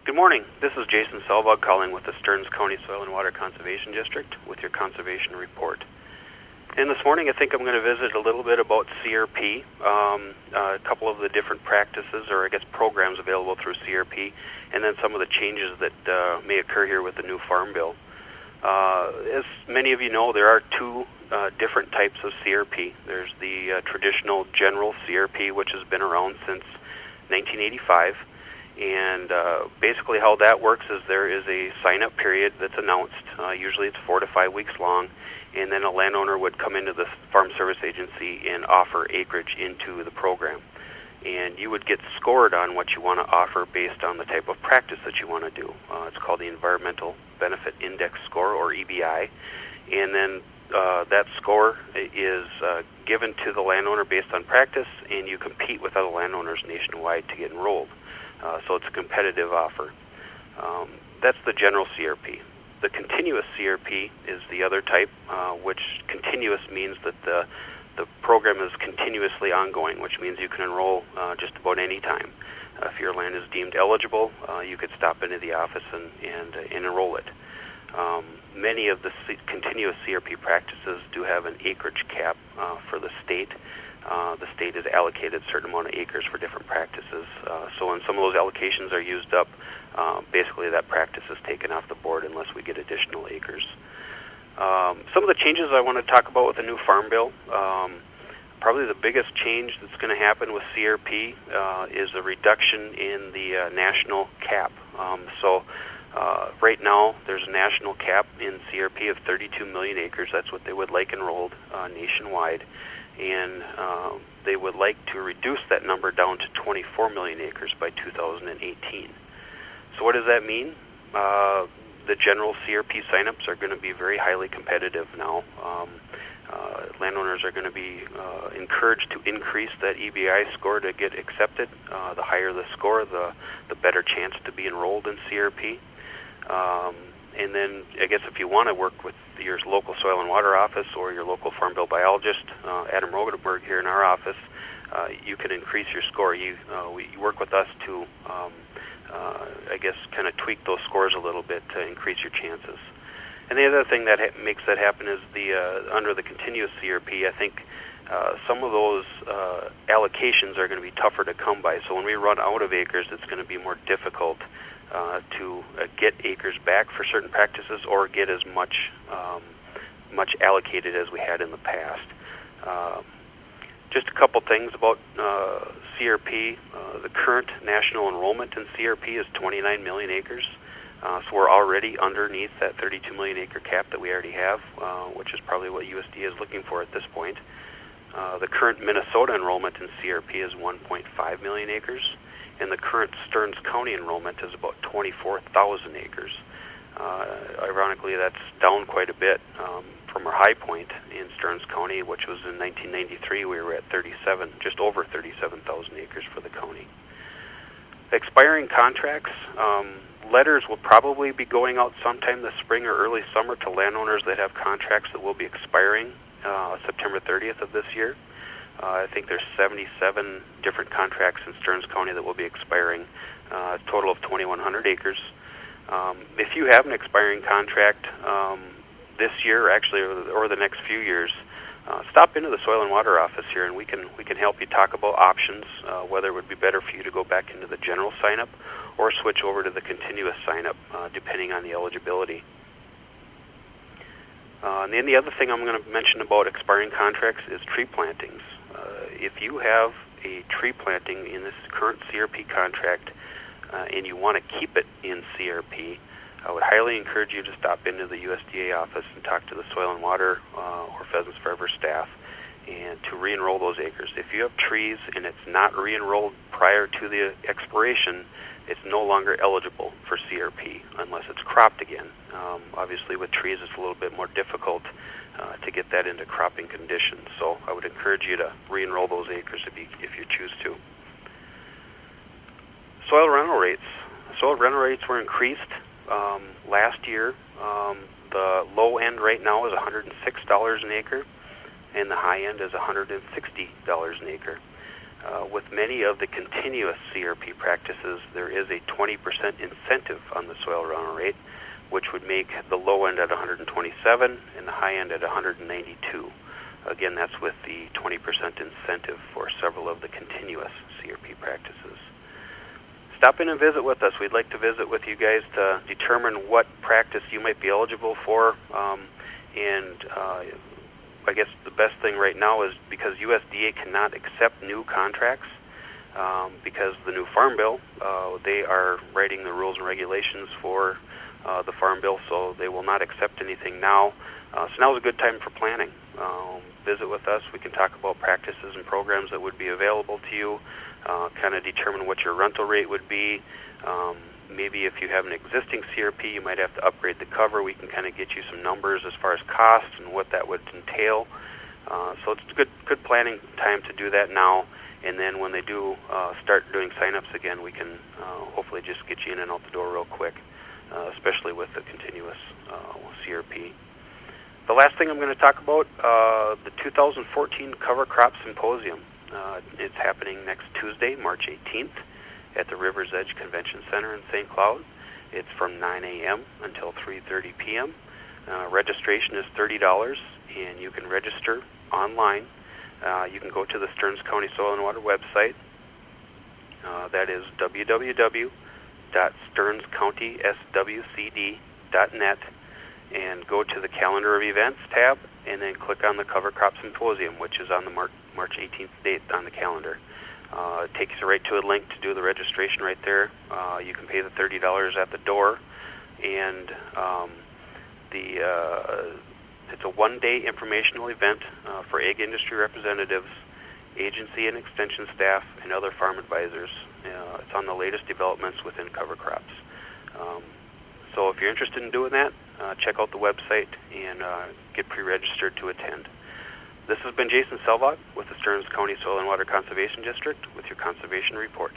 Good morning. This is Jason Selvog calling with the Stearns County Soil and Water Conservation District with your conservation report. And this morning I think I'm going to visit a little bit about CRP, a couple of the different practices or I guess programs available through CRP, and then some of the changes that may occur here with the new Farm Bill. As many of you know, there are two different types of CRP. There's the traditional general CRP, which has been around since 1985. And basically how that works is there is a sign-up period that's announced. Usually it's 4 to 5 weeks long, and then a landowner would come into the Farm Service Agency and offer acreage into the program. And you would get scored on what you want to offer based on the type of practice that you want to do. It's called the Environmental Benefit Index Score, or EBI. And then that score is given to the landowner based on practice, and you compete with other landowners nationwide to get enrolled. So it's a competitive offer. That's the general CRP. The continuous CRP is the other type, which continuous means that the program is continuously ongoing, which means you can enroll just about any time. If your land is deemed eligible, you could stop into the office and enroll it. Many of the continuous CRP practices do have an acreage cap for the state. The state has allocated a certain amount of acres for different practices. So when some of those allocations are used up, basically that practice is taken off the board unless we get additional acres. Some of the changes I want to talk about with the new Farm Bill, probably the biggest change that's going to happen with CRP is a reduction in the national cap. Right now there's a national cap in CRP of 32 million acres. That's what they would like enrolled nationwide. And they would like to reduce that number down to 24 million acres by 2018. So what does that mean? The general CRP signups are going to be very highly competitive now. Landowners are going to be encouraged to increase that EBI score to get accepted. The higher the score, the better chance to be enrolled in CRP. And then, I guess if you want to work with your local soil and water office or your local Farm Bill biologist, Adam Rogenberg here in our office, you can increase your score. You work with us to, I guess, kind of tweak those scores a little bit to increase your chances. And the other thing that makes that happen is under the continuous CRP, I think some of those allocations are going to be tougher to come by. So when we run out of acres, it's going to be more difficult to get acres back for certain practices or get as much allocated as we had in the past. Just a couple things about CRP. The current national enrollment in CRP is 29 million acres. So we're already underneath that 32 million acre cap that we already have, which is probably what USDA is looking for at this point. The current Minnesota enrollment in CRP is 1.5 million acres. And the current Stearns County enrollment is about 24,000 acres. Ironically, that's down quite a bit from our high point in Stearns County, which was in 1993. We were at just over 37,000 acres for the county. Expiring contracts, letters will probably be going out sometime this spring or early summer to landowners that have contracts that will be expiring September 30th of this year. I think there's 77 different contracts in Stearns County that will be expiring, a total of 2,100 acres. If you have an expiring contract this year, actually, or the next few years, stop into the Soil and Water office here, and we can help you talk about options, whether it would be better for you to go back into the general sign-up or switch over to the continuous sign-up, depending on the eligibility. And then the other thing I'm going to mention about expiring contracts is tree plantings. If you have a tree planting in this current CRP contract and you want to keep it in CRP, I would highly encourage you to stop into the USDA office and talk to the Soil and Water or Pheasants Forever staff and to re-enroll those acres. If you have trees and it's not re-enrolled prior to the expiration, it's no longer eligible for CRP unless it's cropped again. Obviously with trees it's a little bit more difficult to get that into cropping conditions. So I would encourage you to re-enroll those acres if you choose to. Soil rental rates. Soil rental rates were increased last year. The low end right now is $106 an acre, and the high end is $160 an acre. with many of the continuous CRP practices, there is a 20% incentive on the soil runner rate, which would make the low end at 127 and the high end at 192. Again, that's with the 20% incentive for several of the continuous CRP practices. Stop in and visit with us. We'd like to visit with you guys to determine what practice you might be eligible for. I guess the best thing right now is because USDA cannot accept new contracts because the new Farm Bill, they are writing the rules and regulations for the Farm Bill, so they will not accept anything now. So now is a good time for planning. Visit with us. We can talk about practices and programs that would be available to you, kind of determine what your rental rate would be. Maybe if you have an existing CRP, you might have to upgrade the cover. We can kind of get you some numbers as far as costs and what that would entail. So it's a good planning time to do that now. And then when they do start doing sign-ups again, we can hopefully just get you in and out the door real quick, especially with the continuous CRP. The last thing I'm going to talk about, the 2014 Cover Crop Symposium. It's happening next Tuesday, March 18th, at the River's Edge Convention Center in St. Cloud. It's from 9 a.m. until 3:30 p.m. Registration is $30, and you can register online. You can go to the Stearns County Soil and Water website. That is www.stearnscountyswcd.net, and go to the Calendar of Events tab, and then click on the Cover Crop Symposium, which is on the March 18th date on the calendar. It takes you right to a link to do the registration right there. You can pay the $30 at the door, and it's a one-day informational event for ag industry representatives, agency and extension staff, and other farm advisors. It's on the latest developments within cover crops. So if you're interested in doing that, check out the website and get pre-registered to attend. This has been Jason Selvog with the Stearns County Soil and Water Conservation District with your Conservation Report.